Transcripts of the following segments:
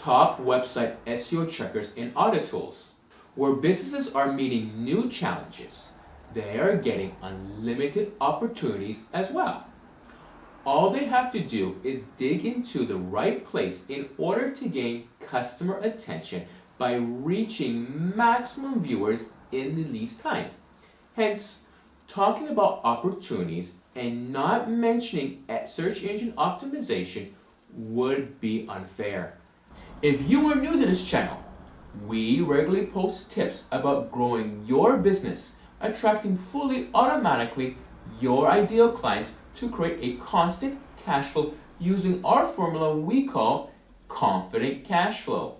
top website SEO checkers and audit tools. Where businesses are meeting new challenges, they are getting unlimited opportunities as well. All they have to do is dig into the right place in order to gain customer attention by reaching maximum viewers in the least time. Hence, talking about opportunities and not mentioning search engine optimization would be unfair. If you are new to this channel, we regularly post tips about growing your business, attracting fully automatically your ideal clients to create a constant cash flow using our formula we call confident cash flow.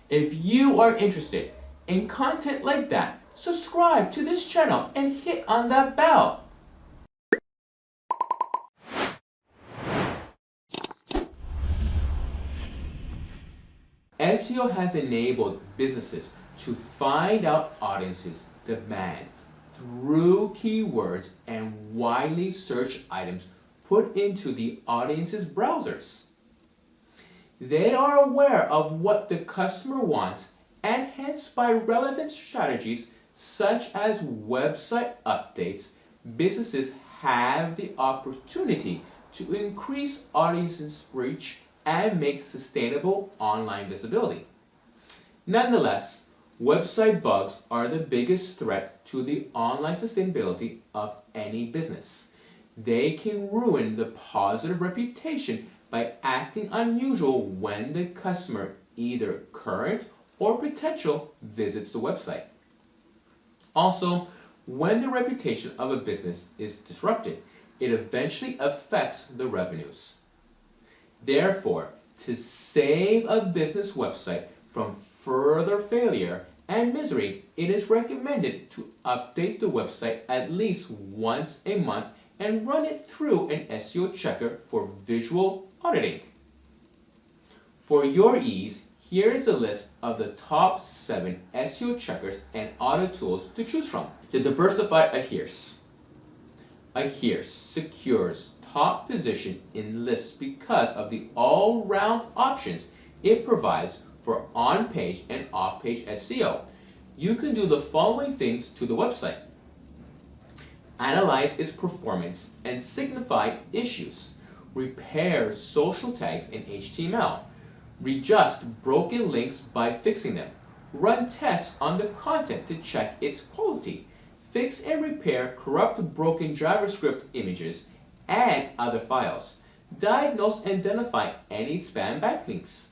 If you are interested in content like that, subscribe to this channel and hit on that bell. SEO has enabled businesses to find out audiences' demand through keywords and widely searched items put into the audience's browsers. They are aware of what the customer wants, and hence by relevant strategies such as website updates, businesses have the opportunity to increase audience's reach and make sustainable online visibility. Nonetheless, website bugs are the biggest threat to the online sustainability of any business. They can ruin the positive reputation by acting unusual when the customer, either current or potential, visits the website. Also, when the reputation of a business is disrupted, it eventually affects the revenues. Therefore, to save a business website from further failure and misery, it is recommended to update the website at least once a month and run it through an SEO checker for visual auditing. For your ease, here is a list of the top 7 SEO checkers and audit tools to choose from. The Diversified AhRefs. AhRefs secures top position in lists because of the all-round options it provides for on-page and off-page SEO. You can do the following things to the website: analyze its performance and signify issues, repair social tags in HTML, readjust broken links by fixing them, run tests on the content to check its quality, fix and repair corrupt broken JavaScript images and other files, diagnose and identify any spam backlinks.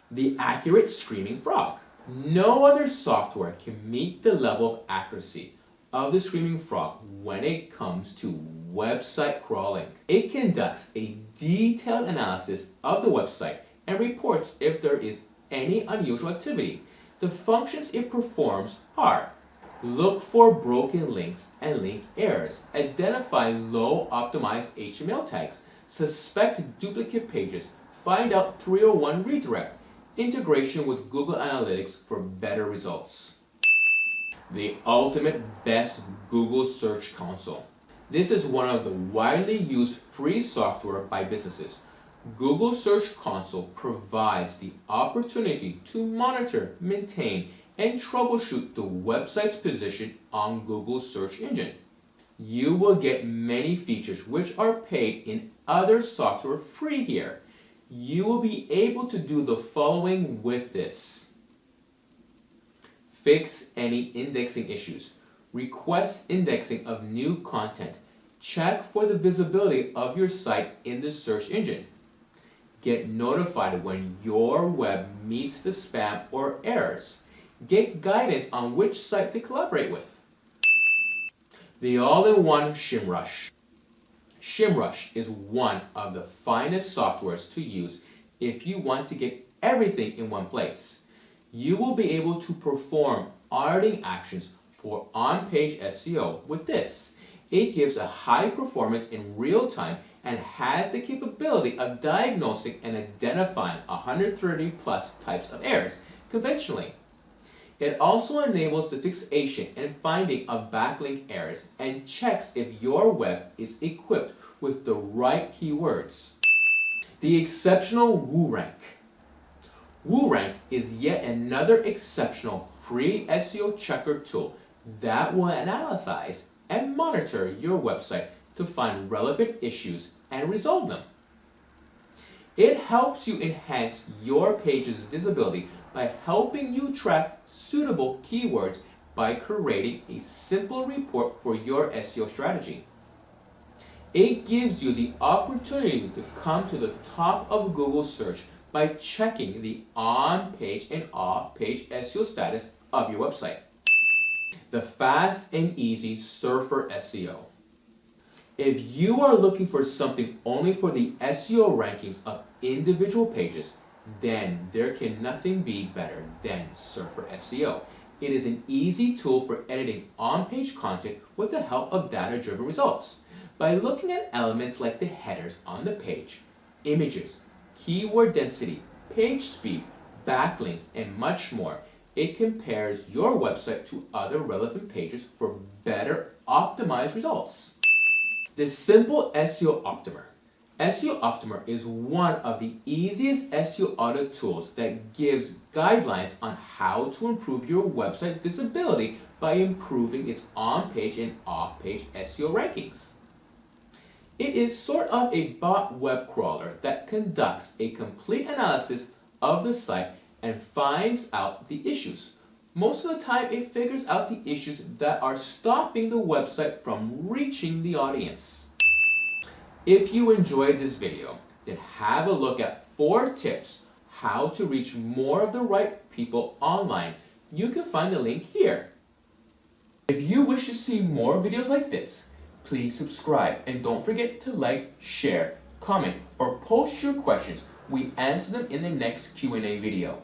The accurate screaming frog. No other software can meet the level of accuracy of the screaming frog when it comes to website crawling. It conducts a detailed analysis of the website and reports if there is any unusual activity. The functions it performs are: look for broken links and link errors, identify low optimized HTML tags, suspect duplicate pages, find out 301 redirect, integration with Google Analytics for better results. The ultimate best Google Search Console. This is one of the widely used free software by businesses. Google Search Console provides the opportunity to monitor, maintain, and troubleshoot the website's position on Google's search engine. You will get many features which are paid in other software free here. You will be able to do the following with this: fix any indexing issues, request indexing of new content, check for the visibility of your site in the search engine, get notified when your web meets the spam or errors, get guidance on which site to collaborate with. The all-in-one Shimrush. Shimrush is one of the finest softwares to use if you want to get everything in one place. You will be able to perform auditing actions for on-page SEO with this. It gives a high performance in real time and has the capability of diagnosing and identifying 130 plus types of errors conventionally. It also enables the fixation and finding of backlink errors and checks if your web is equipped with the right keywords. The exceptional WooRank. WooRank is yet another exceptional free SEO checker tool that will analyze and monitor your website to find relevant issues and resolve them. It helps you enhance your page's visibility by helping you track suitable keywords by creating a simple report for your SEO strategy. It gives you the opportunity to come to the top of Google search by checking the on-page and off-page SEO status of your website. The fast and easy Surfer SEO. If you are looking for something only for the SEO rankings of individual pages, then there can nothing be better than Surfer SEO. It is an easy tool for editing on-page content with the help of data-driven results. By looking at elements like the headers on the page, images, keyword density, page speed, backlinks, and much more, it compares your website to other relevant pages for better optimized results. The simple SEO Optimer. SEO Optimer is one of the easiest SEO audit tools that gives guidelines on how to improve your website visibility by improving its on-page and off-page SEO rankings. It is sort of a bot web crawler that conducts a complete analysis of the site and finds out the issues. Most of the time, it figures out the issues that are stopping the website from reaching the audience. If you enjoyed this video, then have a look at 4 tips how to reach more of the right people online. You can find the link here. If you wish to see more videos like this, please subscribe and don't forget to like, share, comment, or post your questions. We answer them in the next Q&A video.